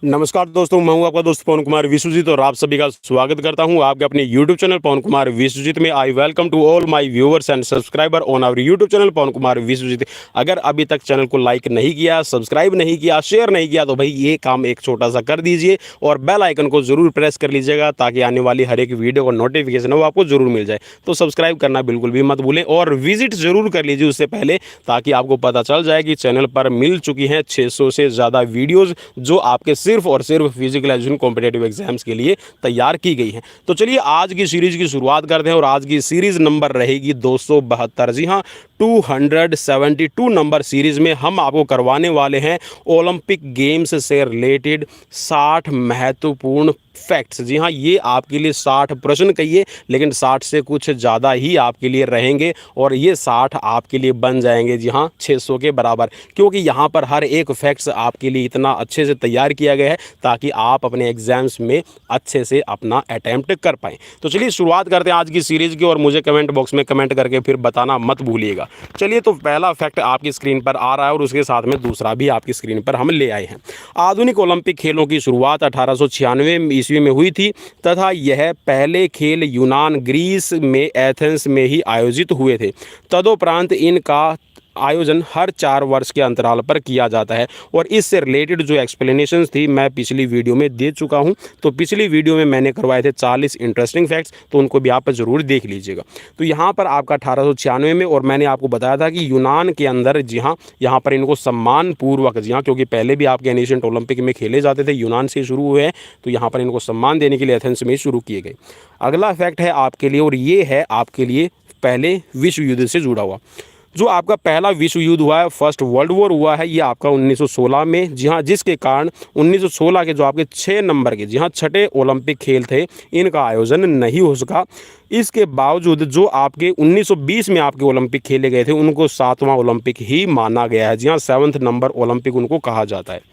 नमस्कार दोस्तों, मैं हूं आपका दोस्त पवन कुमार विश्वजीत और आप सभी का स्वागत करता हूं आपके अपने YouTube चैनल पवन कुमार विश्वजीत में। I welcome to all my viewers and subscriber on our YouTube channel Pawan Kumar Vishwajeet. अगर अभी तक चैनल को लाइक नहीं किया, सब्सक्राइब नहीं किया, शेयर नहीं किया तो भाई ये काम एक छोटा सा कर दीजिए और बेल आइकन को जरूर प्रेस कर लीजिएगा ताकि आने वाली हर एक वीडियो का नोटिफिकेशन है वो आपको जरूर मिल जाए। तो सब्सक्राइब करना बिल्कुल भी मत भूलें और विजिट जरूर कर लीजिए उससे पहले, ताकि आपको पता चल जाए कि चैनल पर मिल चुकी हैं 600 से ज़्यादा वीडियोज़ जो आपके सिर्फ और सिर्फ फिजिकल एजुकेशन कॉम्पिटेटिव एग्जाम्स के लिए तैयार की गई है। तो चलिए आज की सीरीज की शुरुआत करते हैं और आज की सीरीज नंबर रहेगी 272। जी हाँ, 272 नंबर सीरीज में हम आपको करवाने वाले हैं ओलंपिक गेम्स से रिलेटेड 60 महत्वपूर्ण फैक्ट्स। जी हाँ, ये आपके लिए 60 प्रश्न कहिए, लेकिन 60 से कुछ ज़्यादा ही आपके लिए रहेंगे और ये 60 आपके लिए बन जाएंगे जी हाँ 600 के बराबर, क्योंकि यहाँ पर हर एक फैक्ट्स आपके लिए इतना अच्छे से तैयार किया गया है ताकि आप अपने एग्जाम्स में अच्छे से अपना अटैम्प्ट कर पाएँ। तो चलिए शुरुआत करते हैं आज की सीरीज़ की और मुझे कमेंट बॉक्स में कमेंट करके फिर बताना मत भूलिएगा। चलिए, तो पहला फैक्ट आपकी स्क्रीन पर आ रहा है और उसके साथ में दूसरा भी आपकी स्क्रीन पर हम ले आए हैं। आधुनिक ओलंपिक खेलों की शुरुआत 1896 ईस्वी में हुई थी तथा यह पहले खेल यूनान ग्रीस में एथेंस में ही आयोजित हुए थे। तदोपरांत इनका आयोजन हर 4 वर्ष के अंतराल पर किया जाता है और इससे रिलेटेड जो एक्सप्लेनेशंस थी मैं पिछली वीडियो में दे चुका हूं। तो पिछली वीडियो में मैंने करवाए थे 40 इंटरेस्टिंग फैक्ट्स, तो उनको भी आप ज़रूर देख लीजिएगा। तो यहाँ पर आपका 1896 में, और मैंने आपको बताया था कि यूनान के अंदर जी हाँ यहाँ पर इनको सम्मान पूर्वक, जी हाँ क्योंकि पहले भी आपके एशियंट ओलंपिक में खेले जाते थे, यूनान से शुरू हुए हैं, तो यहाँ पर इनको सम्मान देने के लिए एथेंस में शुरू किए गए। अगला फैक्ट है आपके लिए और ये है आपके लिए पहले विश्व युद्ध से जुड़ा हुआ। जो आपका पहला विश्व युद्ध हुआ है, फर्स्ट वर्ल्ड वॉर हुआ है, ये आपका 1916 में, जी हाँ, जिसके कारण 1916 के जो आपके 6 नंबर के, जी हाँ, छठे ओलंपिक खेल थे, इनका आयोजन नहीं हो सका। इसके बावजूद जो आपके 1920 में आपके ओलंपिक खेले गए थे उनको 7वां ओलंपिक ही माना गया है। जी हाँ, 7th नंबर ओलंपिक उनको कहा जाता है।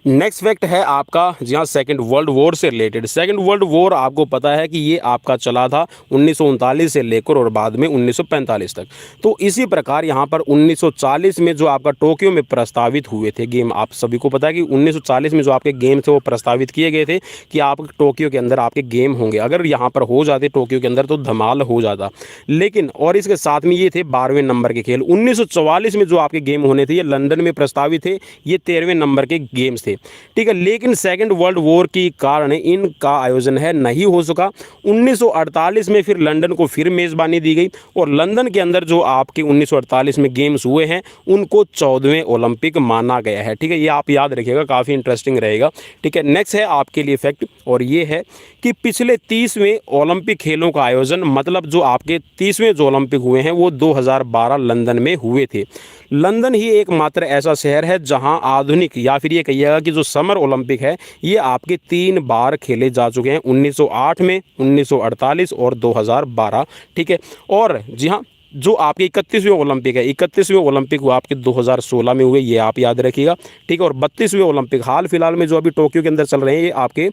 नेक्स्ट फैक्ट है आपका जी हाँ सेकेंड वर्ल्ड वॉर से रिलेटेड। सेकेंड वर्ल्ड वॉर आपको पता है कि ये आपका चला था 1939 से लेकर और बाद में 1945 तक। तो इसी प्रकार यहाँ पर 1940 में जो आपका टोक्यो में प्रस्तावित हुए थे गेम, आप सभी को पता है कि 1940 में जो आपके गेम थे वो प्रस्तावित किए गए थे कि आप टोक्यो के अंदर आपके गेम होंगे। अगर यहाँ पर हो जाते टोक्यो के अंदर तो धमाल हो जाता, लेकिन और इसके साथ में ये थे 12वें नंबर के खेल। 1944 में जो आपके गेम होने थे ये लंदन में प्रस्तावित थे, ये 13वें नंबर के गेम्स थे, ठीक है। लेकिन सेकेंड वर्ल्ड वॉर के कारण इनका आयोजन है नहीं हो सका। 1948 में फिर लंदन को फिर मेज़बानी दी गई और लंदन के अंदर जो आपके 1948 में गेम्स हुए हैं उनको 14वें ओलंपिक माना गया है, ठीक है। ये आप याद रखिएगा, काफ़ी इंटरेस्टिंग रहेगा, ठीक है। नेक्स्ट है आपके लिए फैक्ट और ये है कि पिछले 30वें ओलंपिक खेलों का आयोजन, मतलब जो आपके 30वें जो ओलंपिक हुए हैं वो 2012 लंदन में हुए थे। लंदन ही एकमात्र ऐसा शहर है जहां आधुनिक, या फिर ये कहिएगा कि जो समर ओलंपिक है ये आपके 3 बार खेले जा चुके हैं, 1908 में, 1948 और 2012, ठीक है। और जी हाँ, जो आपके 31वें ओलंपिक है, 31वें ओलंपिक वो आपके 2016 में हुए, ये आप याद रखिएगा, ठीक है। और 32वें ओलंपिक हाल फिलहाल में जो अभी टोक्यो के अंदर चल रहे हैं ये आपके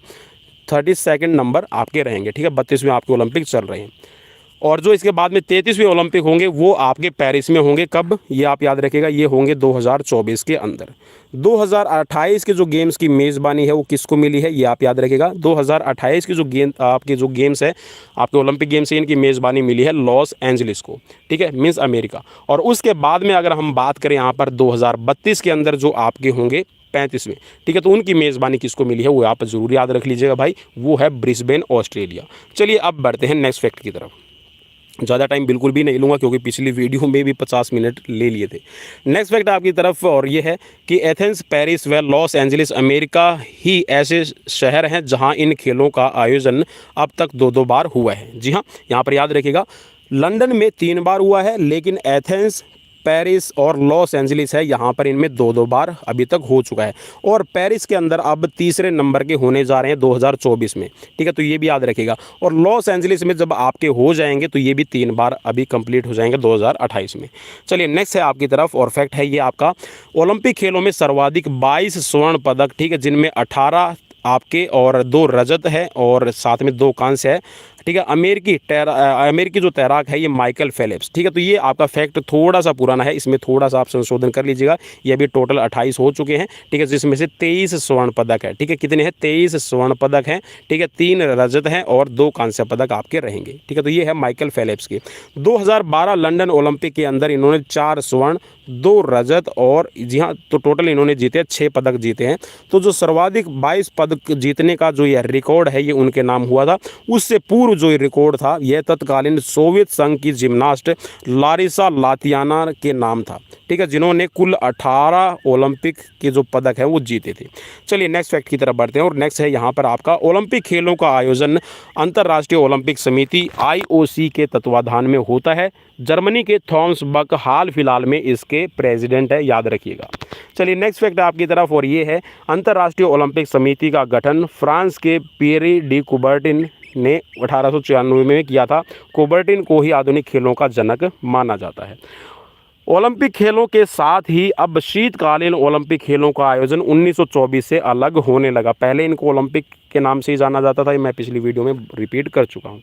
32nd नंबर आपके रहेंगे, ठीक है। 32वें आपके ओलंपिक चल रहे हैं और जो इसके बाद में 33वें ओलंपिक होंगे वो आपके पेरिस में होंगे। कब, ये आप याद रखिएगा, ये होंगे 2024 के अंदर। 2028 के जो गेम्स की मेज़बानी है वो किसको मिली है, ये आप याद रखिएगा। 2028 के जो आपके जो गेम्स है, आपके ओलंपिक गेम्स है, इनकी मेज़बानी मिली है लॉस एंजलिस को, ठीक है, मीन्स अमेरिका। और उसके बाद में अगर हम बात करें यहाँ पर 2032 के अंदर जो आपके होंगे 35वें, ठीक है, तो उनकी मेज़बानी किसको मिली है वो आप ज़रूर याद रख लीजिएगा भाई, वो है ब्रिस्बेन ऑस्ट्रेलिया। चलिए अब बढ़ते हैं नेक्स्ट फैक्ट की तरफ। ज़्यादा टाइम बिल्कुल भी नहीं लूँगा क्योंकि पिछली वीडियो में भी 50 मिनट ले लिए थे। नेक्स्ट फैक्ट आपकी तरफ और ये है कि एथेंस, पेरिस व लॉस एंजलिस अमेरिका ही ऐसे शहर हैं जहां इन खेलों का आयोजन अब तक 2-2 बार हुआ है। जी हाँ, यहाँ पर याद रखिएगा, लंदन में 3 बार हुआ है, लेकिन एथेंस, पेरिस और लॉस एंजलिस है यहाँ पर इनमें 2-2 बार अभी तक हो चुका है। और पेरिस के अंदर अब 3रे नंबर के होने जा रहे हैं 2024 में, ठीक है, तो ये भी याद रखिएगा। और लॉस एंजलिस में जब आपके हो जाएंगे तो ये भी 3 बार अभी कंप्लीट हो जाएंगे 2028 में। चलिए नेक्स्ट है आपकी तरफ और फैक्ट है ये आपका, ओलंपिक खेलों में सर्वाधिक 22 स्वर्ण पदक, ठीक है, जिनमें 18 आपके और 2 रजत है और साथ में 2 कांस्य है, ठीक है। अमेरिकी जो तैराक है ये माइकल फेलिप्स, ठीक है। तो ये आपका फैक्ट थोड़ा सा पुराना है, इसमें थोड़ा सा आप संशोधन कर लीजिएगा। ये अभी टोटल 28 हो चुके हैं, ठीक है, जिसमें से 23 स्वर्ण पदक है, ठीक है। कितने हैं? 23 स्वर्ण पदक हैं, ठीक है। 3 रजत हैं और 2 कांस्य पदक आपके रहेंगे, ठीक है। तो ये है माइकल फेलिप्स के। 2012 लंदन ओलंपिक के अंदर इन्होंने 4 स्वर्ण, 2 रजत और जी हाँ, तो टोटल इन्होंने जीते 6 पदक जीते हैं। तो जो सर्वाधिक 22 पदक जीतने का जो यह रिकॉर्ड है ये उनके नाम हुआ था। उससे पूर्व जो रिकॉर्ड था यह तत्कालीन सोवियत संघ की जिम्नास्ट लारिसा लातियाना के नाम था, ठीक है, जिन्होंने कुल 18 ओलंपिक के जो पदक हैं वो जीते थे। चलिए नेक्स्ट फैक्ट की तरफ बढ़ते हैं और नेक्स्ट है यहाँ पर आपका ओलंपिक खेलों का आयोजन अंतर्राष्ट्रीय ओलंपिक समिति IOC के तत्वाधान में होता है। जर्मनी के थॉमस बक हाल फिलहाल में इसके प्रेसिडेंट है, याद रखिएगा। चलिए नेक्स्ट फैक्ट आपकी तरफ, और ये है अंतर्राष्ट्रीय ओलंपिक समिति का गठन फ्रांस के पियरे डी कुबर्टिन ने 1896 में किया था। कुबर्टिन को ही आधुनिक खेलों का जनक माना जाता है। ओलंपिक खेलों के साथ ही अब शीतकालीन ओलंपिक खेलों का आयोजन 1924 से अलग होने लगा। पहले इनको ओलंपिक के नाम से ही जाना जाता था, ये मैं पिछली वीडियो में रिपीट कर चुका हूँ।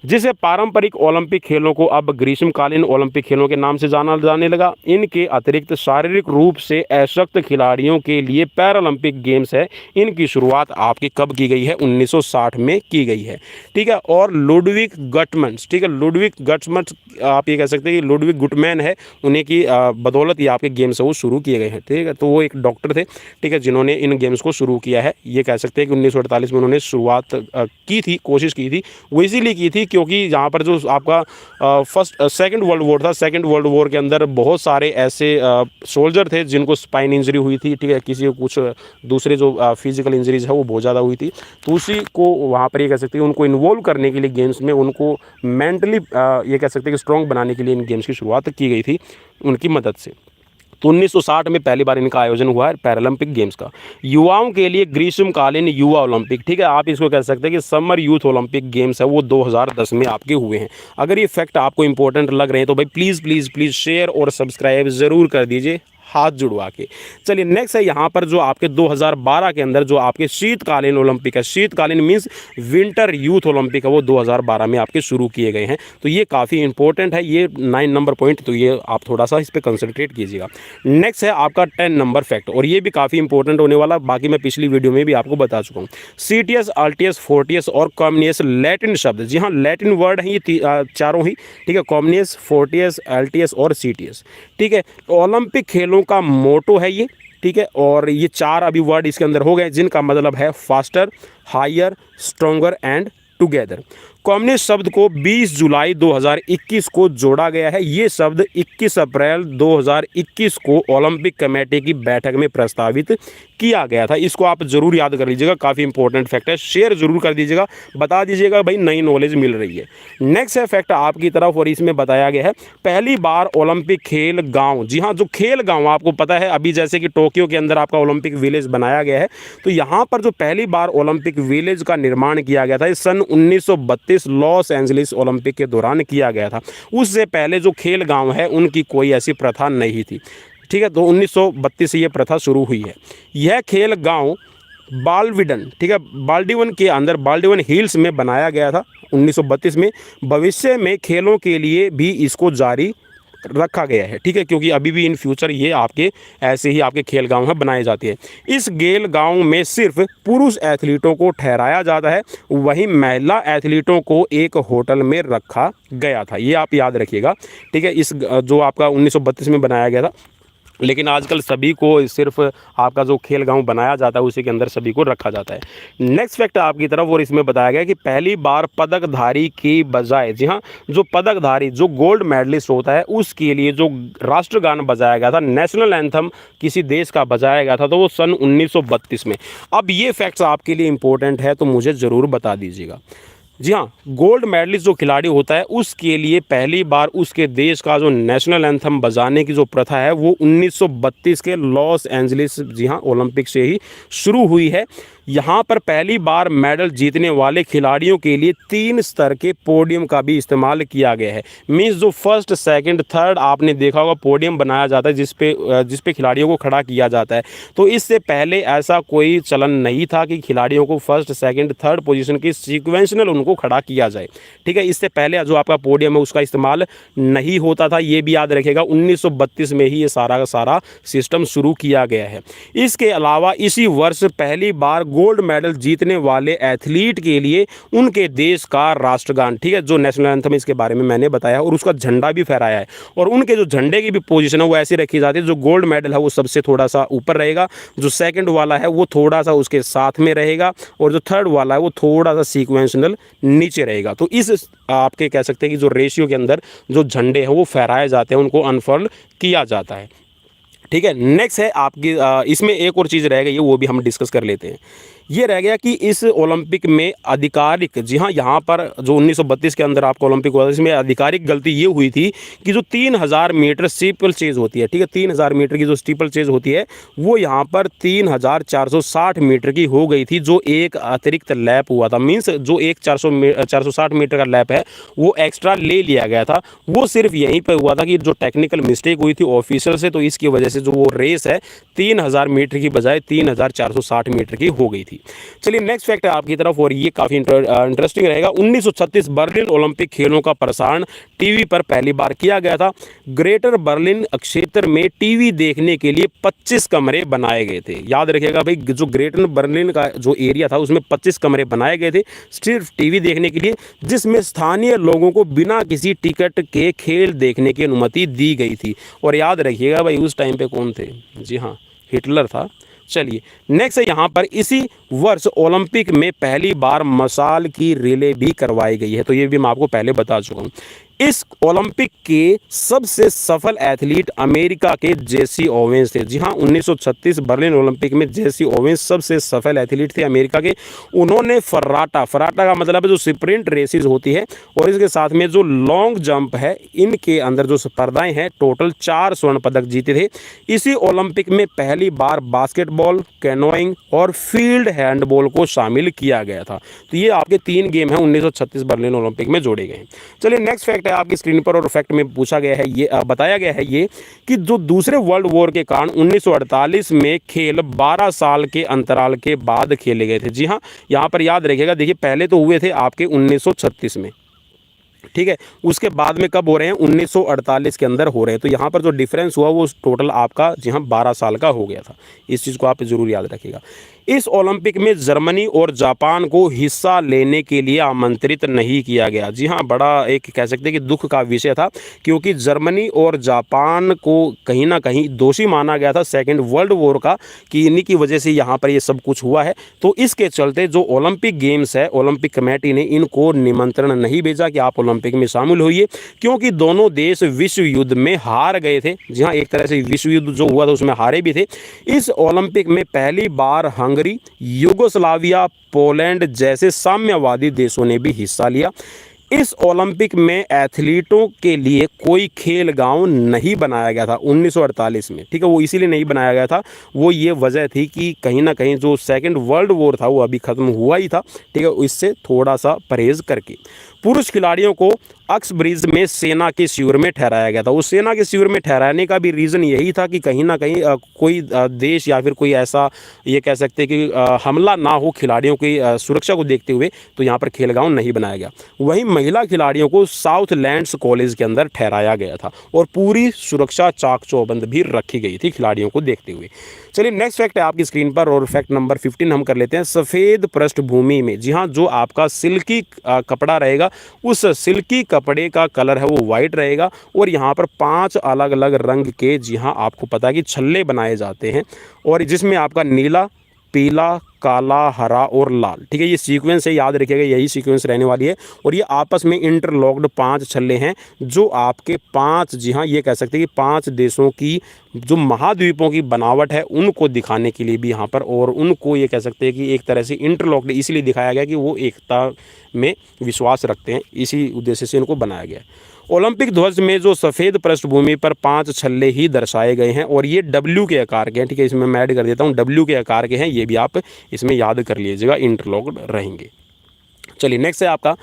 जिसे पारंपरिक ओलंपिक खेलों को अब ग्रीष्मकालीन ओलंपिक खेलों के नाम से जाना जाने लगा। इनके अतिरिक्त शारीरिक रूप से अशक्त खिलाड़ियों के लिए पैरालंपिक गेम्स है। इनकी शुरुआत आपकी कब की गई है? 1960 में की गई है, ठीक है। और लुडविग गटमन्स, ठीक है, लुडविग गटमन्स आप ये कह सकते हैं कि लुडविग गुटमैन है, उन्हीं की बदौलत ये आपके गेम्स है वो शुरू किए गए हैं, ठीक है। तो वो एक डॉक्टर थे, ठीक है, जिन्होंने इन गेम्स को शुरू किया है। ये कह सकते हैं कि 1948 में उन्होंने शुरुआत की थी, कोशिश की थी। वो इसीलिए की थी क्योंकि यहाँ पर जो आपका सेकंड वर्ल्ड वॉर था, सेकंड वर्ल्ड वॉर के अंदर बहुत सारे ऐसे सोल्जर थे जिनको स्पाइन इंजरी हुई थी, ठीक है, किसी को कुछ दूसरे जो फिजिकल इंजरीज है वो बहुत ज़्यादा हुई थी। तो उसी को वहाँ पर ये कह सकते हैं उनको इन्वॉल्व करने के लिए गेम्स में, उनको मेंटली ये कह सकते हैं कि स्ट्रॉन्ग बनाने के लिए इन गेम्स की शुरुआत की गई थी उनकी मदद से। तो 1960 में पहली बार इनका आयोजन हुआ है पैरालंपिक गेम्स का। युवाओं के लिए ग्रीष्मकालीन युवा ओलंपिक, ठीक है, आप इसको कह सकते हैं कि समर यूथ ओलंपिक गेम्स है वो 2010 में आपके हुए हैं। अगर ये फैक्ट आपको इंपॉर्टेंट लग रहे हैं तो भाई प्लीज़ प्लीज़ प्लीज़ शेयर और सब्सक्राइब ज़रूर कर दीजिए हाथ जुड़वा के। चलिए नेक्स्ट है यहाँ पर जो आपके 2012 के अंदर जो आपके शीतकालीन ओलंपिक है, शीतकालीन मींस विंटर यूथ ओलंपिक है, वो 2012 में आपके शुरू किए गए हैं। तो ये काफ़ी इंपॉर्टेंट है, ये 9 नंबर पॉइंट, तो ये आप थोड़ा सा इस पर कंसंट्रेट कीजिएगा। नेक्स्ट है आपका 10 नंबर फैक्ट, और ये भी काफ़ी इंपॉर्टेंट होने वाला, बाकी मैं पिछली वीडियो में भी आपको बता चुका हूँ। CTS, RTS, फोर्टियस और कॉमनियस लैटिन शब्द, जी हाँ लैटिन वर्ड हैं ये चारों ही, ठीक है, कॉमनियस, फोर्टियस, LTS और CTS, ठीक है। ओलंपिक खेलों का मोटो है ये, ठीक है, और ये 4 अभी वर्ड इसके अंदर हो गए जिनका मतलब है faster, higher, stronger and together. Communist शब्द को 20 जुलाई 2021 को जोड़ा गया है। ये शब्द 21 अप्रैल 2021 को ओलंपिक कमेटी की बैठक में प्रस्तावित किया गया था। इसको आप जरूर याद कर लीजिएगा, काफ़ी इंपॉर्टेंट फैक्ट है, शेयर जरूर कर दीजिएगा, बता दीजिएगा भाई नई नॉलेज मिल रही है। नेक्स्ट है फैक्ट आपकी तरफ, और इसमें बताया गया है पहली बार ओलंपिक खेल गांव, जी हाँ जो खेल गांव आपको पता है अभी जैसे कि टोक्यो के अंदर आपका ओलंपिक विलेज बनाया गया है, तो यहाँ पर जो पहली बार ओलंपिक विलेज का निर्माण किया गया था इस सन 1932 लॉस एंजलिस ओलंपिक के दौरान किया गया था। उससे पहले जो खेल गांव है उनकी कोई ऐसी प्रथा नहीं थी, ठीक है। तो 1932 से ये प्रथा शुरू हुई है। यह खेल गांव बालविडन, ठीक है, बाल्डिवन के अंदर बाल्डिवन हिल्स में बनाया गया था 1932 में। भविष्य में खेलों के लिए भी इसको जारी रखा गया है, ठीक है, क्योंकि अभी भी इन फ्यूचर ये आपके ऐसे ही आपके खेल गांव में बनाए जाते हैं। इस खेल गांव में सिर्फ पुरुष एथलीटों को ठहराया जाता है, वहीं महिला एथलीटों को एक होटल में रखा गया था, ये आप याद रखिएगा, ठीक है। इस जो आपका 1932 में बनाया गया था, लेकिन आजकल सभी को सिर्फ आपका जो खेल गांव बनाया जाता है उसी के अंदर सभी को रखा जाता है। नेक्स्ट फैक्ट आपकी तरफ, और इसमें बताया गया कि पहली बार पदकधारी की बजाय, जी हाँ जो पदकधारी जो गोल्ड मेडलिस्ट होता है उसके लिए जो राष्ट्रगान बजाया गया था, नेशनल एंथम किसी देश का बजाया गया था, तो वो सन 1932 में। अब ये फैक्ट्स आपके लिए इंपॉर्टेंट है तो मुझे ज़रूर बता दीजिएगा। जी हाँ, गोल्ड मेडलिस्ट जो खिलाड़ी होता है उसके लिए पहली बार उसके देश का जो नेशनल एंथम बजाने की जो प्रथा है वो 1932 के लॉस एंजलिस, जी हाँ ओलंपिक से ही शुरू हुई है। यहाँ पर पहली बार मेडल जीतने वाले खिलाड़ियों के लिए 3 स्तर के पोडियम का भी इस्तेमाल किया गया है। मीन्स जो फर्स्ट, सेकंड, थर्ड आपने देखा होगा पोडियम बनाया जाता है जिस पे खिलाड़ियों को खड़ा किया जाता है। तो इससे पहले ऐसा कोई चलन नहीं था कि खिलाड़ियों को फर्स्ट, सेकंड, थर्ड पोजीशन की सीक्वेंशनल उनको खड़ा किया जाए। ठीक है, इससे पहले जो आपका पोडियम है उसका इस्तेमाल नहीं होता था, ये भी याद रखिएगा। 1932 में ही ये सारा का सारा सिस्टम शुरू किया गया है। इसके अलावा इसी वर्ष पहली बार गोल्ड मेडल जीतने वाले एथलीट के लिए उनके देश का राष्ट्रगान, ठीक है, जो नेशनल एंथम, इसके बारे में मैंने बताया, और उसका झंडा भी फहराया है। और उनके जो झंडे की भी पोजीशन है वो ऐसी रखी जाती है, जो गोल्ड मेडल है वो सबसे थोड़ा सा ऊपर रहेगा, जो सेकंड वाला है वो थोड़ा सा उसके साथ में रहेगा, और जो थर्ड वाला है वो थोड़ा सा सीक्वेंशनल नीचे रहेगा। तो इस आपके कह सकते हैं कि जो रेशियो के अंदर जो झंडे हैं वो फहराए जाते हैं, उनको अनफर्ल किया जाता है। ठीक है, नेक्स्ट है आपकी इसमें एक और चीज़ रह गई है, वो भी हम डिस्कस कर लेते हैं। ये रह गया कि इस ओलंपिक में आधिकारिक, जी हाँ, यहाँ पर जो 1932 के अंदर आपका ओलंपिक हुआ था, इसमें आधिकारिक गलती ये हुई थी कि जो 3000 मीटर स्टीपल चेज होती है, ठीक है, 3000 मीटर की जो स्टीपल चेज होती है वो यहाँ पर 3460 मीटर की हो गई थी, जो एक अतिरिक्त लैप हुआ था। मीन्स जो एक 460 मीटर का लैप है वो एक्स्ट्रा ले लिया गया था। वो सिर्फ यहीं पर हुआ था कि जो टेक्निकल मिस्टेक हुई थी ऑफिशियल से, तो इसकी वजह से जो वो रेस है 3000 मीटर की बजाय 3460 मीटर की हो गई थी। चलिए नेक्स्ट फैक्ट है आपकी तरफ, और ये काफ़ी इंटरेस्टिंग रहेगा। 1936 बर्लिन ओलंपिक खेलों का प्रसारण टीवी पर पहली बार किया गया था। ग्रेटर बर्लिन क्षेत्र में टीवी देखने के लिए 25 कमरे बनाए गए थे। याद रखिएगा भाई, जो ग्रेटर बर्लिन का जो एरिया था उसमें 25 कमरे बनाए गए थे सिर्फ टीवी देखने के लिए, जिसमें स्थानीय लोगों को बिना किसी टिकट के खेल देखने की अनुमति दी गई थी। और याद रखिएगा भाई, उस टाइम पे कौन थे? जी हाँ, हिटलर था। चलिए नेक्स्ट है, यहाँ पर इसी वर्ष ओलंपिक में पहली बार मशाल की रिले भी करवाई गई है। तो ये भी मैं आपको पहले बता चुका हूँ। इस ओलंपिक के सबसे सफल एथलीट अमेरिका के जेसी ओवेंस थे। जी हाँ, 1936 बर्लिन ओलंपिक में जेसी ओवेंस सबसे सफल एथलीट थे अमेरिका के। उन्होंने फर्राटा का मतलब है जो स्प्रिंट रेसेस होती है, और इसके साथ में जो लॉन्ग जंप है, इनके अंदर जो स्पर्धाएं हैं, टोटल 4 स्वर्ण पदक जीते थे। इसी ओलंपिक में पहली बार बास्केटबॉल, कैनोइंग और फील्ड हैंडबॉल को शामिल किया गया था। तो ये आपके 3 गेम हैं 1936 बर्लिन ओलंपिक में जोड़े गए। चलिए नेक्स्ट फैक्ट आपकी स्क्रीन पर, और फैक्ट में पूछा गया है, ये बताया गया है ये कि जो दूसरे वर्ल्ड वॉर के कारण 1948 में खेल 12 साल के अंतराल के बाद खेले गए थे। जी हाँ, यहाँ पर याद रखिएगा, देखिए पहले तो हुए थे आपके 1936 में, ठीक है, उसके बाद में कब हो रहे हैं? 1948 के अंदर हो रहे हैं। तो यहाँ पर जो डिफरेंस हुआ वो टोटल आपका जी हाँ 12 साल का हो गया था। इस चीज़ को आप जरूर याद रखिएगा। इस ओलंपिक में जर्मनी और जापान को हिस्सा लेने के लिए आमंत्रित नहीं किया गया। जी हाँ, बड़ा एक कह सकते हैं कि दुख का विषय था, क्योंकि जर्मनी और जापान को कहीं ना कहीं दोषी माना गया था सेकेंड वर्ल्ड वॉर का, कि इन्हीं की वजह से यहाँ पर ये सब कुछ हुआ है। तो इसके चलते जो ओलंपिक गेम्स है, ओलंपिक कमेटी ने इनको निमंत्रण नहीं भेजा कि आप ओलंपिक में शामिल होइए, क्योंकि दोनों देश विश्व युद्ध में हार गए थे। जी हाँ, एक तरह से विश्व युद्ध जो हुआ था उसमें हारे भी थे। इस ओलंपिक में पहली बार हंगरी, यूगोस्लाविया, पोलैंड जैसे साम्यवादी देशों ने भी हिस्सा लिया। इस ओलंपिक में एथलीटों के लिए कोई खेल गांव नहीं बनाया गया था 1948 में, ठीक है, वो इसीलिए नहीं बनाया गया था, वो ये वजह थी कि कहीं ना कहीं जो सेकंड वर्ल्ड वॉर था वो अभी ख़त्म हुआ ही था, ठीक है, इससे थोड़ा सा परहेज करके। पुरुष खिलाड़ियों को अक्सब्रिज में सेना के शिविर में ठहराया गया था। उस सेना के शिविर में ठहराने का भी रीज़न यही था कि कहीं ना कहीं कोई देश या फिर कोई ऐसा ये कह सकते हैं कि हमला ना हो खिलाड़ियों की सुरक्षा को देखते हुए, तो यहाँ पर खेल ग्राउंड नहीं बनाया गया। वहीं महिला खिलाड़ियों को साउथलैंड्स कॉलेज के अंदर ठहराया गया था और पूरी सुरक्षा चाक चौबंद भी रखी गई थी खिलाड़ियों को देखते हुए। चलिए नेक्स्ट फैक्ट है आपकी स्क्रीन पर, और फैक्ट नंबर 15 हम कर लेते हैं। सफ़ेद पृष्ठभूमि में, जी हाँ, जो आपका सिल्की कपड़ा रहेगा, उस सिल्की कपड़े का कलर है वो वाइट रहेगा, और यहाँ पर 5 अलग अलग रंग के, जी हाँ, आपको पता है कि छल्ले बनाए जाते हैं, और जिसमें आपका नीला, पीला, काला, हरा और लाल, ठीक है, ये सीक्वेंस है, याद रखिएगा, यही सीक्वेंस रहने वाली है। और ये आपस में इंटरलॉक्ड 5 छल्ले हैं, जो आपके 5, जी हाँ, ये कह सकते हैं कि 5 देशों की जो महाद्वीपों की बनावट है उनको दिखाने के लिए भी यहाँ पर, और उनको ये कह सकते हैं कि एक तरह से इंटरलॉक्ड इसलिए दिखाया गया कि वो एकता में विश्वास रखते हैं, इसी उद्देश्य से इनको बनाया गया है। ओलंपिक ध्वज में जो सफ़ेद पृष्ठभूमि पर 5 छल्ले ही दर्शाए गए हैं और ये डब्ल्यू के आकार के हैं। ठीक है, इसमें मैं ऐड कर देता हूँ, डब्ल्यू के आकार के हैं, ये भी आप इसमें याद कर लीजिएगा, इंटरलॉक्ड रहेंगे। चलिए नेक्स्ट है आपका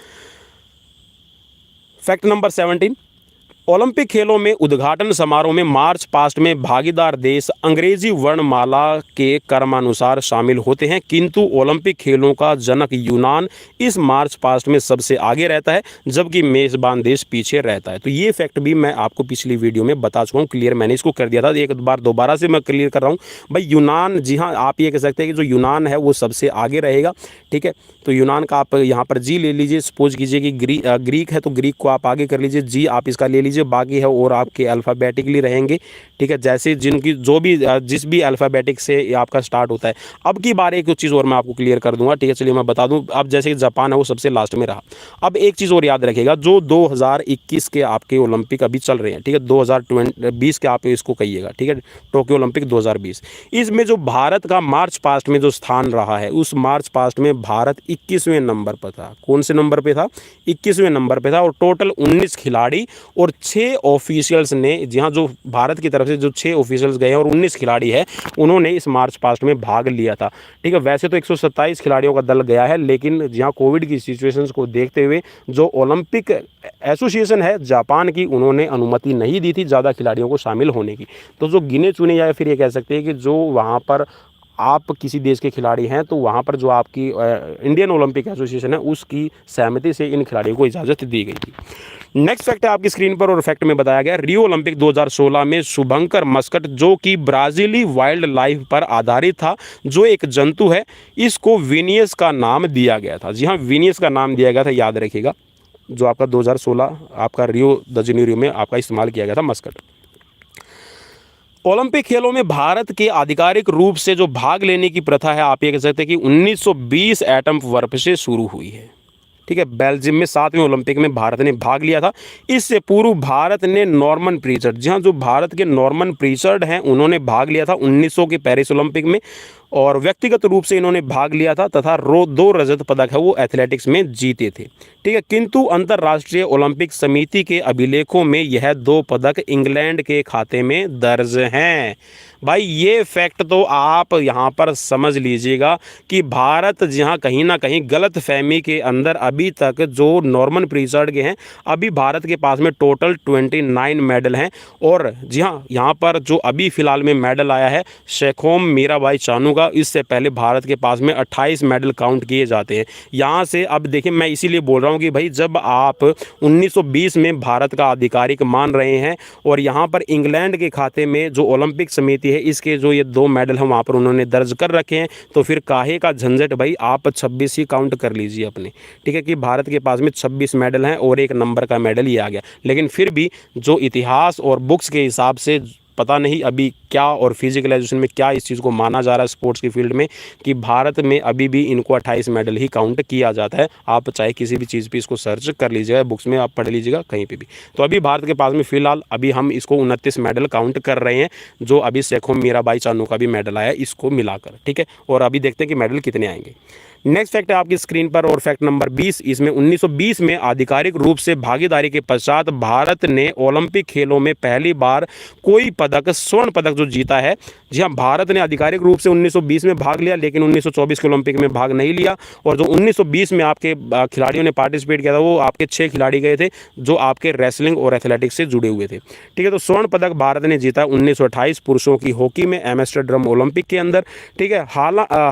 फैक्ट नंबर 17। ओलंपिक खेलों में उद्घाटन समारोह में मार्च पास्ट में भागीदार देश अंग्रेजी वर्णमाला के क्रमानुसार शामिल होते हैं, किंतु ओलंपिक खेलों का जनक यूनान इस मार्च पास्ट में सबसे आगे रहता है, जबकि मेज़बान देश पीछे रहता है। तो ये फैक्ट भी मैं आपको पिछली वीडियो में बता चुका हूँ, क्लियर मैंने इसको कर दिया था, एक बार दोबारा से मैं क्लियर कर रहा हूँ भाई। यूनान, जी हाँ, आप ये कह सकते हैं कि जो यूनान है वो सबसे आगे रहेगा। ठीक है, तो यूनान का आप यहाँ पर जी ले लीजिए, सपोज कीजिए कि ग्रीक है तो ग्रीक को आप आगे कर लीजिए, जी आप इसका ले लीजिए, बाकी है और आपके अल्फ़ाबेटिकली रहेंगे। ठीक है, जैसे जिनकी जो भी जिस भी अल्फ़ाबेटिक से आपका स्टार्ट होता है। अब की बार एक चीज़ और मैं आपको क्लियर कर दूंगा। ठीक है, चलिए मैं बता दूं, अब जैसे कि जापान है वो सबसे लास्ट में रहा। अब एक चीज़ और याद रखिएगा, जो 2021 के आपके ओलंपिक अभी चल रहे हैं, ठीक है, 2020 के आप इसको कहिएगा, ठीक है, टोक्यो ओलंपिक 2020, इसमें जो भारत का मार्च पास्ट में जो स्थान रहा है, उस मार्च पास्ट में भारत 21वें नंबर पर था। कौन से नंबर पे था? 21वें नंबर पे था। और टोटल 19 खिलाड़ी और 6 ऑफिशियल्स ने, जी हाँ, जो भारत की तरफ से जो 6 ऑफिशियल्स गए हैं और 19 खिलाड़ी है, उन्होंने इस मार्च पास्ट में भाग लिया था। ठीक है, वैसे तो 127 खिलाड़ियों का दल गया है, लेकिन जहाँ कोविड की सिचुएशंस को देखते हुए जो ओलंपिक एसोसिएशन है जापान की, उन्होंने अनुमति नहीं दी थी ज़्यादा खिलाड़ियों को शामिल होने की। तो जो गिने चुने, या फिर ये कह सकते हैं कि जो वहाँ पर आप किसी देश के खिलाड़ी हैं, तो वहाँ पर जो आपकी इंडियन ओलंपिक एसोसिएशन है, उसकी सहमति से इन खिलाड़ियों को इजाज़त दी गई थी। नेक्स्ट फैक्ट है आपकी स्क्रीन पर, और फैक्ट में बताया गया, रियो ओलंपिक 2016 में शुभंकर मस्कट, जो कि ब्राज़ीली वाइल्ड लाइफ पर आधारित था, जो एक जंतु है, इसको विनियस का नाम दिया गया था। जी हाँ, विनियस का नाम दिया गया था, याद रखिएगा, जो आपका 2016 आपका रियो द जेनेरियो में आपका इस्तेमाल किया गया था मस्कट। ओलंपिक खेलों में भारत के आधिकारिक रूप से जो भाग लेने की प्रथा है, आप ये कह सकते हैं कि 1920 एटम वर्ष से शुरू हुई है। ठीक है, बेल्जियम में 7वें ओलंपिक में भारत ने भाग लिया था। इससे पूर्व भारत ने नॉर्मन प्रीचर्ड, जी हाँ, जो भारत के नॉर्मन प्रीचर्ड हैं, उन्होंने भाग लिया था 1900 के पेरिस ओलंपिक में, और व्यक्तिगत रूप से इन्होंने भाग लिया था, तथा 2 रजत पदक है वो एथलेटिक्स में जीते थे। ठीक है, किंतु अंतर्राष्ट्रीय ओलंपिक समिति के अभिलेखों में यह 2 पदक इंग्लैंड के खाते में दर्ज हैं। भाई ये फैक्ट तो आप यहाँ पर समझ लीजिएगा कि भारत जहाँ कहीं ना कहीं गलत फहमी के अंदर अभी तक जो नॉर्मन प्रीचर्ड के हैं, अभी भारत के पास में टोटल 29 मेडल हैं। और जी हाँ, यहाँ पर जो अभी फ़िलहाल में मेडल आया है शेखोम मीराबाई चानू का, इससे पहले भारत के पास में 28 मेडल काउंट किए जाते हैं। यहाँ से अब देखिए, मैं इसीलिए बोल रहा हूँ कि भाई जब आप 1920 में भारत का आधिकारिक मान रहे हैं, और यहाँ पर इंग्लैंड के खाते में जो ओलंपिक समिति है, इसके जो ये 2 मेडल हैं वहाँ पर उन्होंने दर्ज कर रखे हैं, तो फिर काहे का झंझट भाई, आप 26 ही काउंट कर लीजिए अपने। ठीक है, कि भारत के पास में 26 मेडल हैं और 1 नंबर का मेडल ही आ गया। लेकिन फिर भी जो इतिहास और बुक्स के हिसाब से पता नहीं अभी क्या, और फिजिकल एजुकेशन में क्या इस चीज़ को माना जा रहा है स्पोर्ट्स की फील्ड में, कि भारत में अभी भी इनको 28 मेडल ही काउंट किया जाता है। आप चाहे किसी भी चीज़ पे इसको सर्च कर लीजिएगा, बुक्स में आप पढ़ लीजिएगा, कहीं पे भी। तो अभी भारत के पास में फ़िलहाल अभी हम इसको 29 मेडल काउंट कर रहे हैं, जो अभी शेखोम मीराबाई चानू का भी मेडल आया इसको मिलाकर। ठीक है, और अभी देखते हैं कि मेडल कितने आएंगे। नेक्स्ट फैक्ट है आपकी स्क्रीन पर, और फैक्ट नंबर 20, इसमें 1920 में आधिकारिक रूप से भागीदारी के पश्चात भारत ने ओलंपिक खेलों में पहली बार कोई पदक, स्वर्ण पदक जो जीता है। जी हाँ, भारत ने आधिकारिक रूप से 1920 में भाग लिया, लेकिन 1924 के ओलंपिक में भाग नहीं लिया। और जो 1920 में आपके खिलाड़ियों ने पार्टिसिपेट किया था, वो आपके 6 खिलाड़ी गए थे, जो आपके रेसलिंग और एथलेटिक्स से जुड़े हुए थे। ठीक है, तो स्वर्ण पदक भारत ने जीता 1928 पुरुषों की हॉकी में एम्स्टर्डम ओलंपिक के अंदर। ठीक है,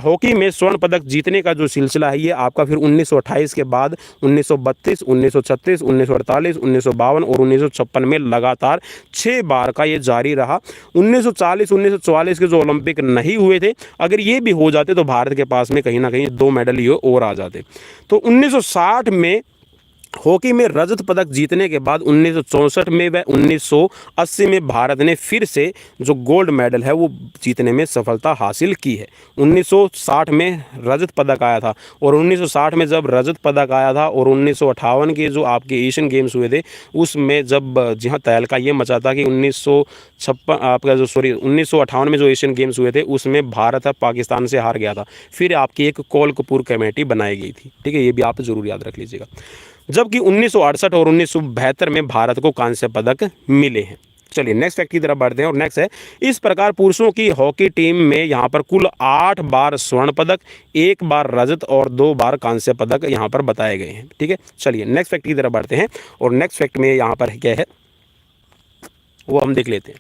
हॉकी में स्वर्ण पदक जीतने का जो सिलसिला है, ये आपका फिर 1928 के बाद 1932, 1936, 1948, 1952 और 1956 में लगातार 6 बार का ये जारी रहा। 1940, 1944 के जो ओलंपिक नहीं हुए थे, अगर ये भी हो जाते तो भारत के पास में कहीं ना कहीं 2 मेडल ये और आ जाते। तो 1960 में हॉकी में रजत पदक जीतने के बाद 1964 में व 1980 में भारत ने फिर से जो गोल्ड मेडल है वो जीतने में सफलता हासिल की है। 1960 में रजत पदक आया था, और 1960 में जब रजत पदक आया था, और 1958 के जो आपके एशियन गेम्स हुए थे, उसमें जब जी हाँ तहलका ये मचा था कि 1958 में जो एशियन गेम्स हुए थे, उसमें भारत पाकिस्तान से हार गया था। फिर आपकी एक कोल कपूर कमेटी बनाई गई थी। ठीक है, ये भी आप जरूर याद रख लीजिएगा। जबकि 1968 और 1972 में भारत को कांस्य पदक मिले हैं। चलिए नेक्स्ट फैक्ट की तरफ बढ़ते हैं और नेक्स्ट है, इस प्रकार पुरुषों की हॉकी टीम में यहाँ पर कुल 8 बार स्वर्ण पदक, 1 बार रजत और 2 बार कांस्य पदक यहाँ पर बताए गए हैं। ठीक है, चलिए नेक्स्ट फैक्ट की तरफ बढ़ते हैं और नेक्स्ट फैक्ट में यहाँ पर क्या है वो हम देख लेते हैं।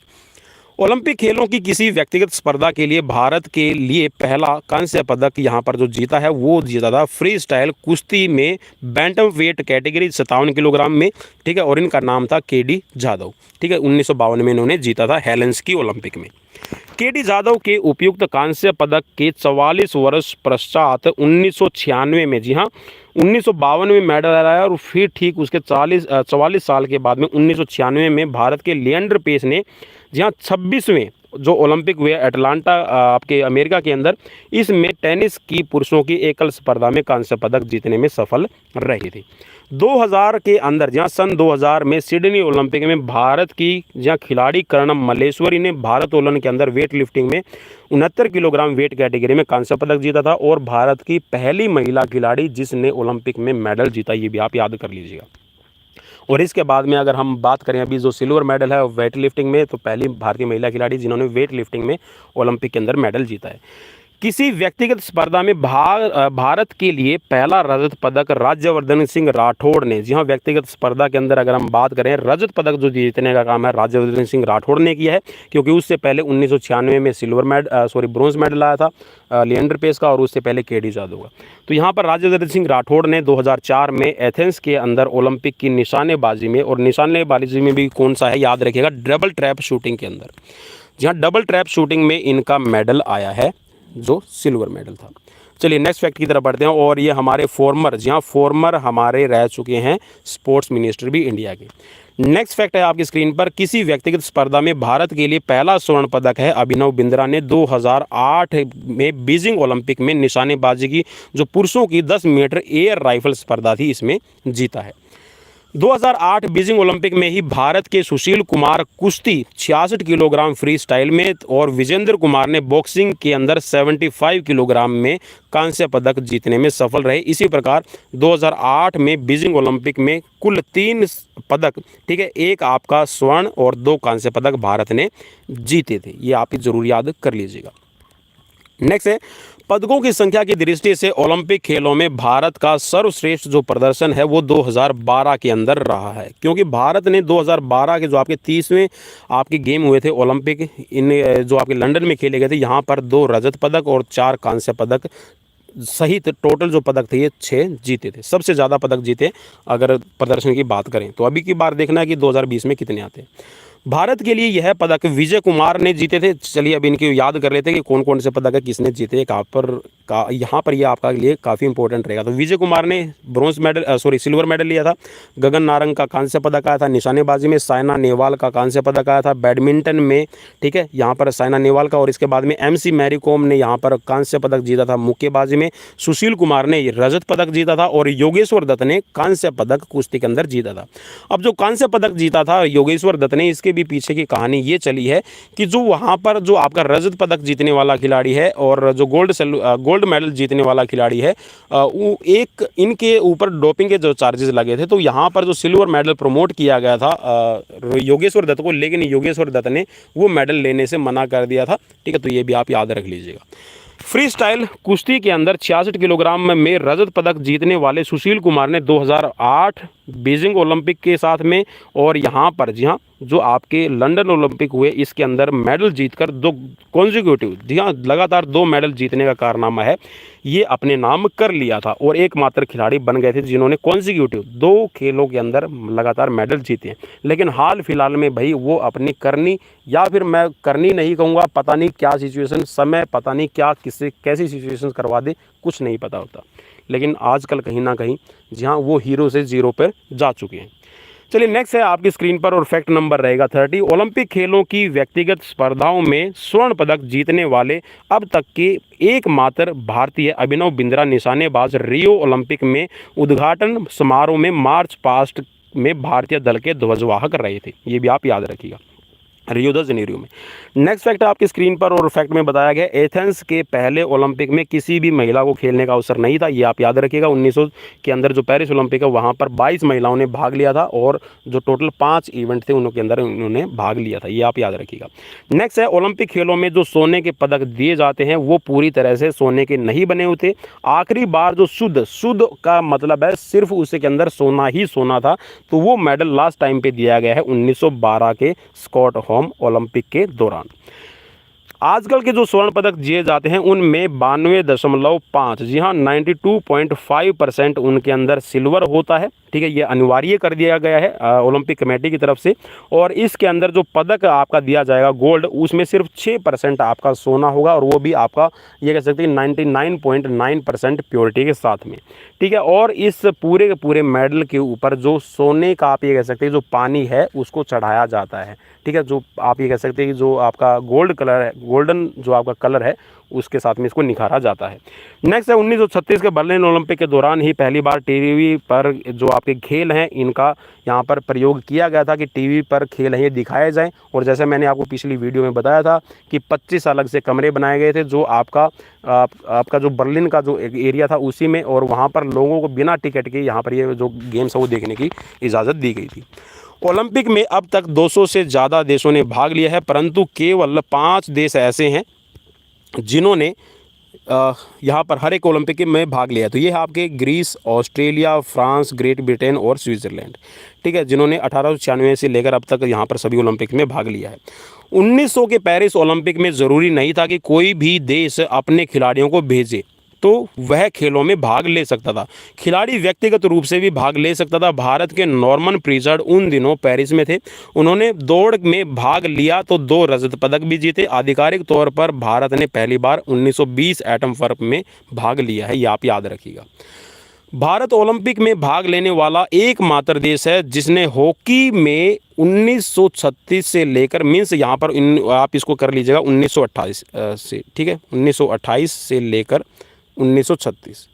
ओलंपिक खेलों की किसी व्यक्तिगत स्पर्धा के लिए भारत के लिए पहला कांस्य पदक यहाँ पर जो जीता है वो जीता था फ्री स्टाइल कुश्ती में बैंटम वेट कैटेगरी 57 किलोग्राम में। ठीक है, और इनका नाम था केडी जाधव। ठीक है, 1952 में इन्होंने जीता था हेलेंसिकी ओलंपिक में। केडी जाधव के उपयुक्त कांस्य पदक के 44 वर्ष पश्चात 1996 में, जी हाँ 1952 में मेडल आया और फिर ठीक उसके 44 साल के बाद में 1996 में भारत के लिएंडर पेस ने, जी हाँ 26वें जो ओलंपिक हुए अटलांटा आपके अमेरिका के अंदर, इसमें टेनिस की पुरुषों की एकल स्पर्धा में कांस्य पदक जीतने में सफल रही थी। 2000 के अंदर, जहाँ सन 2000 में सिडनी ओलंपिक में भारत की जहाँ खिलाड़ी कर्णम मल्लेश्वरी ने भारोत्तोलन के अंदर वेट लिफ्टिंग में 69 किलोग्राम वेट कैटेगरी में कांस्य पदक जीता था और भारत की पहली महिला खिलाड़ी जिसने ओलंपिक में मेडल जीता, ये भी आप याद कर लीजिएगा। और इसके बाद में अगर हम बात करें अभी जो सिल्वर मेडल है वेट लिफ्टिंग में, तो पहली भारतीय महिला खिलाड़ी जिन्होंने वेट लिफ्टिंग में ओलंपिक के अंदर मेडल जीता है। किसी व्यक्तिगत स्पर्धा में भारत के लिए पहला रजत पदक राज्यवर्धन सिंह राठौड़ ने, जी हाँ व्यक्तिगत स्पर्धा के अंदर अगर हम बात करें रजत पदक जो जीतने का काम है राज्यवर्धन सिंह राठौड़ ने किया है, क्योंकि उससे पहले 1996 में ब्रॉन्ज मेडल आया था लिएंडर पेस का और उससे पहले केडी जाधव का। तो यहाँ पर राज्यवर्धन सिंह राठौड़ ने 2004 में एथेंस के अंदर ओलंपिक की निशानेबाजी में, और निशानेबाजी में भी कौन सा है याद रखिएगा, डबल ट्रैप शूटिंग के अंदर, जी हाँ डबल ट्रैप शूटिंग में इनका मेडल आया है जो सिल्वर मेडल था। चलिए नेक्स्ट फैक्ट की तरफ बढ़ते हैं और ये हमारे फॉर्मर, जी हाँ फॉर्मर हमारे रह चुके हैं स्पोर्ट्स मिनिस्टर भी इंडिया के। नेक्स्ट फैक्ट है आपकी स्क्रीन पर, किसी व्यक्तिगत स्पर्धा में भारत के लिए पहला स्वर्ण पदक है अभिनव बिंद्रा ने 2008 में बीजिंग ओलंपिक में निशानेबाजी की जो पुरुषों की 10 मीटर एयर राइफल स्पर्धा थी इसमें जीता है। 2008 बीजिंग ओलंपिक में ही भारत के सुशील कुमार कुश्ती 66 किलोग्राम फ्री स्टाइल में और विजेंद्र कुमार ने बॉक्सिंग के अंदर 75 किलोग्राम में कांस्य पदक जीतने में सफल रहे। इसी प्रकार 2008 में बीजिंग ओलंपिक में कुल 3 पदक, ठीक है, एक आपका स्वर्ण और 2 कांस्य पदक भारत ने जीते थे। ये आप जरूर याद कर लीजिएगा। नेक्स्ट है, पदकों की संख्या की दृष्टि से ओलंपिक खेलों में भारत का सर्वश्रेष्ठ जो प्रदर्शन है वो 2012 के अंदर रहा है, क्योंकि भारत ने 2012 के जो आपके 30वें आपके गेम हुए थे ओलंपिक इन जो आपके लंदन में खेले गए थे, यहाँ पर 2 रजत पदक और 4 कांस्य पदक सहित टोटल जो पदक थे ये 6 जीते थे। सबसे ज़्यादा पदक जीते अगर प्रदर्शन की बात करें तो। अभी की बार देखना है कि 2020 में कितने आते हैं। भारत के लिए यह पदक विजय कुमार ने जीते थे। चलिए अब इनकी याद कर लेते हैं कि कौन कौन से पदक है किसने जीते। यहाँ पर ये आपका लिए काफ़ी इंपॉर्टेंट रहेगा। तो विजय कुमार ने सिल्वर मेडल लिया था। गगन नारंग का कांस्य पदक आया था। निशानेबाजी में साइना नेहवाल का कांस्य पदक आया था। बैडमिंटन में, ठीक है, यहाँ पर साइना नेहवाल का, और इसके बाद में MC मैरी कॉम ने यहाँ पर कांस्य पदक जीता था। मुक्केबाजी में सुशील कुमार ने रजत पदक जीता था और योगेश्वर दत्त ने कांस्य पदक कुश्ती के अंदर जीता था। अब जो कांस्य पदक जीता था योगेश्वर दत्त ने, इसके भी पीछे की कहानी ये चली है कि जो वहाँ पर जो आपका रजत पदक जीतने वाला खिलाड़ी है और जो गोल्ड मेडल जीतने वाला खिलाड़ी है, वो एक इनके ऊपर डोपिंग के जो चार्जेस लगे थे, तो यहाँ पर जो सिल्वर मेडल प्रमोट किया गया था योगेश्वर दत्त को, लेकिन योगेश्वर दत्त ने वो मेडल लेने से मना कर दिया था। ठीक है, तो ये भी आप याद रख लीजिएगा। फ्री स्टाइल कुश्ती के अंदर 66 किलोग्राम में रजत पदक जीतने वाले सुशील कुमार ने 2008 बीजिंग ओलंपिक के साथ में और यहाँ पर, जी हाँ, जो आपके लंदन ओलंपिक हुए इसके अंदर मेडल जीतकर 2 कॉन्जिक्यूटिव, जी हाँ, लगातार 2 मेडल जीतने का कारनामा है ये अपने नाम कर लिया था और एकमात्र खिलाड़ी बन गए थे जिन्होंने कॉन्जिक्यूटिव 2 खेलों के अंदर लगातार मेडल जीते हैं। लेकिन हाल फिलहाल में भाई वो अपनी करनी, या फिर मैं करनी नहीं कहूँगा, पता नहीं क्या सिचुएशन, समय पता नहीं क्या किससे कैसी सिचुएशन करवा दे, कुछ नहीं पता होता। लेकिन आजकल कहीं ना कहीं जहाँ वो हीरो से जीरो पर जा चुके हैं। चलिए नेक्स्ट है आपकी स्क्रीन पर और फैक्ट नंबर रहेगा 30। ओलंपिक खेलों की व्यक्तिगत स्पर्धाओं में स्वर्ण पदक जीतने वाले अब तक के एकमात्र भारतीय अभिनव बिंद्रा निशानेबाज रियो ओलंपिक में उद्घाटन समारोह में मार्च पास्ट में भारतीय दल के ध्वजवाहक रहे थे। ये भी आप याद रखिएगा। रियो द जेनेरियो में। नेक्स्ट फैक्ट आपकी स्क्रीन पर और फैक्ट में बताया गया, एथेंस के पहले ओलंपिक में किसी भी महिला को खेलने का अवसर नहीं था। ये आप याद रखिएगा। 1900 के अंदर जो पेरिस ओलंपिक है वहाँ पर 22 महिलाओं ने भाग लिया था और जो टोटल 5 इवेंट थे उनके अंदर उन्होंने भाग लिया था। ये आप याद रखिएगा। नेक्स्ट है, ओलंपिक खेलों में जो सोने के पदक दिए जाते हैं वो पूरी तरह से सोने के नहीं बने होते। आखिरी बार जो शुद्ध का मतलब है सिर्फ उसके अंदर सोना ही सोना था, तो वो मेडल लास्ट टाइम पे दिया गया है 1912 के स्टॉकहोम ओलंपिक के दौरान। आजकल के जो स्वर्ण पदक दिए जाते हैं उनमें 92.5, जी हाँ 92.5% उनके अंदर सिल्वर होता है। ठीक है, ये अनिवार्य कर दिया गया है ओलंपिक कमेटी की तरफ से। और इसके अंदर जो पदक आपका दिया जाएगा गोल्ड, उसमें सिर्फ 6% आपका सोना होगा और वो भी आपका ये कह सकते हैं 99.9% प्योरिटी के साथ में। ठीक है, और इस पूरे के पूरे मेडल के ऊपर जो सोने का आप ये कह सकते हैं जो पानी है उसको चढ़ाया जाता है। ठीक है, जो आप ये कह सकते हैं कि जो आपका गोल्ड कलर है, गोल्डन जो आपका कलर है उसके साथ में इसको निखारा जाता है। नेक्स्ट है, 1936 के बर्लिन ओलंपिक के दौरान ही पहली बार टीवी पर जो आपके खेल हैं इनका यहाँ पर प्रयोग किया गया था कि टीवी पर खेल हैं ये दिखाए जाएं। और जैसे मैंने आपको पिछली वीडियो में बताया था कि 25 अलग से कमरे बनाए गए थे जो आपका जो बर्लिन का जो एरिया था उसी में, और वहाँ पर लोगों को बिना टिकट के यहाँ पर ये जो गेम्स है वो देखने की इजाज़त दी गई थी। ओलंपिक में अब तक 200 से ज़्यादा देशों ने भाग लिया है, परंतु केवल 5 देश ऐसे हैं जिन्होंने यहाँ पर हर एक ओलंपिक में भाग लिया। तो ये है आपके Greece, Australia, France, Great Britain और स्विट्ज़रलैंड। ठीक है, जिन्होंने 1896 से लेकर अब तक यहाँ पर सभी ओलंपिक में भाग लिया है। 1900 के पेरिस ओलंपिक में ज़रूरी नहीं था कि कोई भी देश अपने खिलाड़ियों को भेजे, तो वह खेलों में भाग ले सकता था। खिलाड़ी व्यक्तिगत रूप से भी भाग ले सकता था। भारत के नॉर्मन प्रिचर्ड उन दिनों पेरिस में थे। उन्होंने दौड़ में भाग लिया तो 2 रजत पदक भी जीते। आधिकारिक तौर पर भारत ने पहली बार 1920 एटम वर्क में भाग लिया है, ये आप याद रखिएगा। भारत ओलंपिक में भाग लेने वाला एकमात्र देश है जिसने हॉकी में 1936 से लेकर मीन्स यहाँ पर आप इसको कर लीजिएगा 1928 से, ठीक है 1928 से लेकर 1928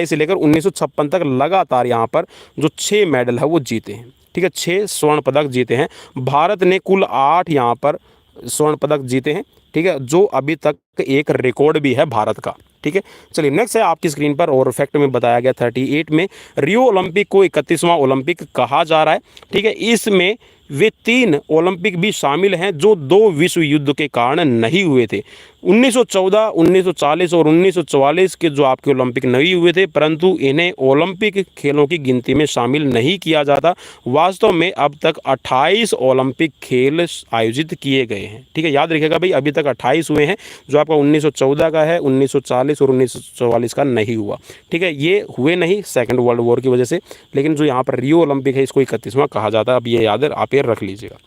से लेकर 1956 तक लगातार यहाँ पर जो 6 मेडल है वो जीते हैं। ठीक है, 6 स्वर्ण पदक जीते हैं। भारत ने कुल 8 यहाँ पर स्वर्ण पदक जीते हैं। ठीक है, जो अभी तक एक रिकॉर्ड भी है भारत का। ठीक है, चलिए नेक्स्ट है आपकी स्क्रीन पर और फैक्ट में बताया गया 38 में रियो ओलंपिक को 31वां ओलंपिक कहा जा रहा है। ठीक है, इसमें वे 3 ओलंपिक भी शामिल हैं जो 2 विश्व युद्ध के कारण नहीं हुए थे। 1914, 1940 और 1944 के जो आपके ओलंपिक नहीं हुए थे, परंतु इन्हें ओलंपिक खेलों की गिनती में शामिल नहीं किया जाता। वास्तव में अब तक 28 ओलंपिक खेल आयोजित किए गए हैं। ठीक है, याद रखिएगा भाई, अभी तक 28 हुए हैं, जो आपका 1914 का है, 1940 और 1944 का नहीं हुआ। ठीक है, ये हुए नहीं सेकेंड वर्ल्ड वॉर की वजह से, लेकिन जो यहाँ पर रियो ओलंपिक है इसको 31वां कहा जाता है। अब ये याद आप ये रख लीजिएगा।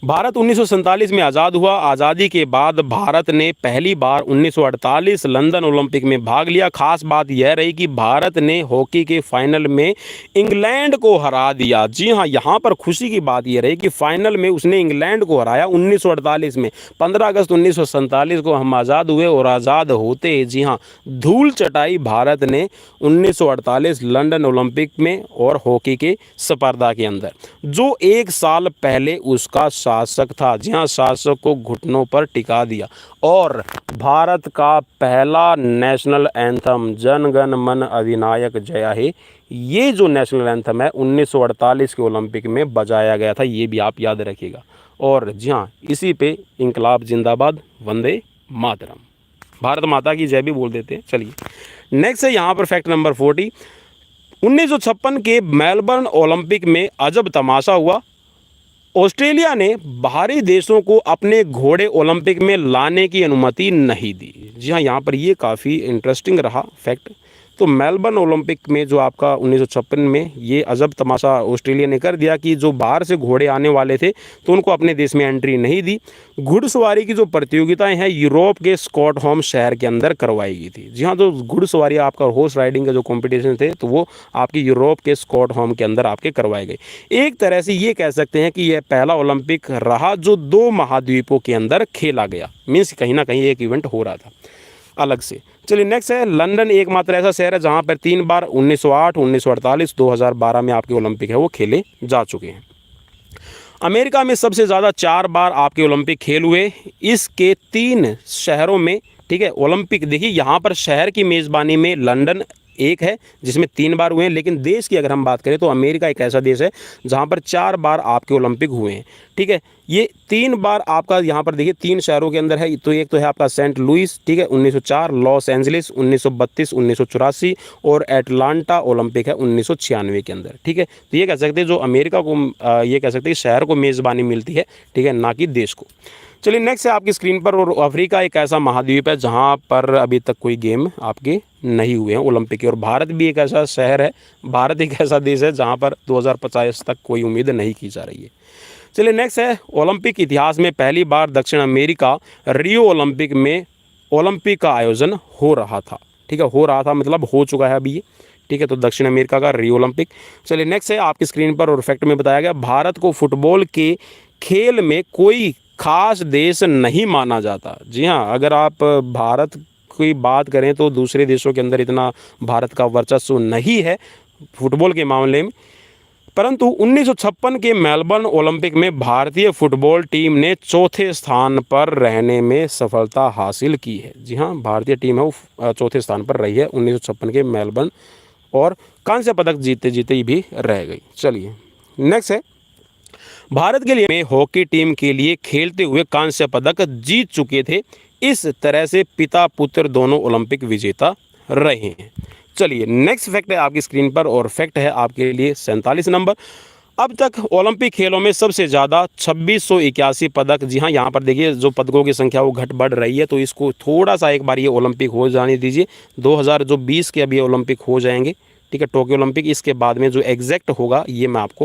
भारत 1947 में आज़ाद हुआ। आज़ादी के बाद भारत ने पहली बार 1948 लंदन ओलंपिक में भाग लिया। खास बात यह रही कि भारत ने हॉकी के फाइनल में इंग्लैंड को हरा दिया। जी हाँ, यहाँ पर खुशी की बात यह रही कि फाइनल में उसने इंग्लैंड को हराया 1948 में। 15 अगस्त 1947 को हम आज़ाद हुए और आज़ाद होते जी हाँ धूल चटाई भारत ने 1948 लंदन ओलंपिक में और हॉकी के स्पर्धा के अंदर, जो 1 साल पहले उसका शासक था। जी हाँ, शासक को घुटनों पर टिका दिया। और भारत का पहला नेशनल एंथम जन गण मन अधिनायक जय हे, ये जो नेशनल एंथम है 1948 के ओलंपिक में बजाया गया था, ये भी आप याद रखिएगा। और जी हाँ, इसी पे इंकलाब जिंदाबाद, वंदे मातरम, भारत माता की जय भी बोल देते हैं। चलिए नेक्स्ट है यहाँ पर फैक्ट नंबर 40। 1956 के मेलबर्न ओलंपिक में अजब तमाशा हुआ। ऑस्ट्रेलिया ने बाहरी देशों को अपने घोड़े ओलंपिक में लाने की अनुमति नहीं दी। जी हाँ, यहाँ पर ये काफ़ी इंटरेस्टिंग रहा फैक्ट। तो मेलबर्न ओलंपिक में जो आपका 1956 में ये अजब तमाशा ऑस्ट्रेलिया ने कर दिया कि जो बाहर से घोड़े आने वाले थे तो उनको अपने देश में एंट्री नहीं दी। घुड़सवारी की जो प्रतियोगिताएं हैं यूरोप के स्टॉकहोम शहर के अंदर करवाई गई थी। जी हाँ, तो घुड़सवारी आपका हॉर्स राइडिंग का जो कॉम्पिटिशन थे तो वो आपकी यूरोप के स्टॉकहोम के अंदर आपके करवाए गए। एक तरह से ये कह सकते हैं कि यह पहला ओलंपिक रहा जो 2 महाद्वीपों के अंदर खेला गया। मीन्स कहीं ना कहीं एक इवेंट हो रहा था अलग से। चलिए नेक्स्ट है, लंदन एकमात्र ऐसा शहर है जहां पर 3 बार 1908, 1948, 2012 में आपके ओलंपिक है वो खेले जा चुके हैं। अमेरिका में सबसे ज़्यादा 4 बार आपके ओलंपिक खेल हुए, इसके 3 शहरों में, ठीक है। ओलंपिक देखिए यहाँ पर शहर की मेज़बानी में लंदन एक है जिसमें 3 बार हुए हैं, लेकिन देश की अगर हम बात करें तो अमेरिका एक ऐसा देश है जहाँ पर 4 बार आपके ओलंपिक हुए हैं, ठीक है। ये 3 बार आपका यहाँ पर देखिए 3 शहरों के अंदर है, तो एक तो है आपका सेंट लुइस, ठीक है, 1904, लॉस एंजलिस 1932, 1984 और एटलांटा ओलंपिक है 1996 के अंदर, ठीक है। तो ये कह सकते हैं जो अमेरिका को ये कह सकते हैं शहर को मेज़बानी मिलती है, ठीक है, ना कि देश को। चलिए नेक्स्ट है आपकी स्क्रीन पर, और अफ्रीका एक ऐसा महाद्वीप है जहाँ पर अभी तक कोई गेम आपके नहीं हुए हैं ओलंपिक के, और भारत भी एक ऐसा शहर है, भारत एक ऐसा देश है जहाँ पर 2050 तक कोई उम्मीद नहीं की जा रही है। चलिए नेक्स्ट है, ओलंपिक इतिहास में पहली बार दक्षिण अमेरिका रियो ओलंपिक में ओलंपिक का आयोजन हो रहा था, ठीक है, हो रहा था मतलब हो चुका है अभी ये, ठीक है। तो दक्षिण अमेरिका का रियो ओलंपिक। चलिए नेक्स्ट है आपकी स्क्रीन पर, और फैक्ट में बताया गया भारत को फुटबॉल के खेल में कोई खास देश नहीं माना जाता। जी हाँ, अगर आप भारत की बात करें तो दूसरे देशों के अंदर इतना भारत का वर्चस्व नहीं है फुटबॉल के मामले में, परंतु 1956 के मेलबर्न ओलंपिक में भारतीय फुटबॉल टीम ने चौथे स्थान पर रहने में सफलता हासिल की है। जी हाँ, भारतीय टीम है वो चौथे स्थान पर रही है 1956 के मेलबर्न, और कांस्य पदक जीते जीते भी रह गई। चलिए नेक्स्ट है, भारत के लिए हॉकी टीम के लिए खेलते हुए कांस्य पदक जीत चुके थे, इस तरह से पिता पुत्र दोनों ओलंपिक विजेता रहे हैं। चलिए नेक्स्ट फैक्ट है आपकी स्क्रीन पर, और फैक्ट है आपके लिए 47 नंबर। अब तक ओलंपिक खेलों में सबसे ज़्यादा 2681 पदक, जी हाँ, यहाँ पर देखिए जो पदकों की संख्या वो घट बढ़ रही है, तो इसको थोड़ा सा एक बार ये ओलंपिक हो जाने दीजिए। 2020 के अभी ओलंपिक हो जाएंगे, ठीक है, टोक्यो ओलंपिक, इसके बाद में जो एग्जैक्ट होगा ये मैं आपको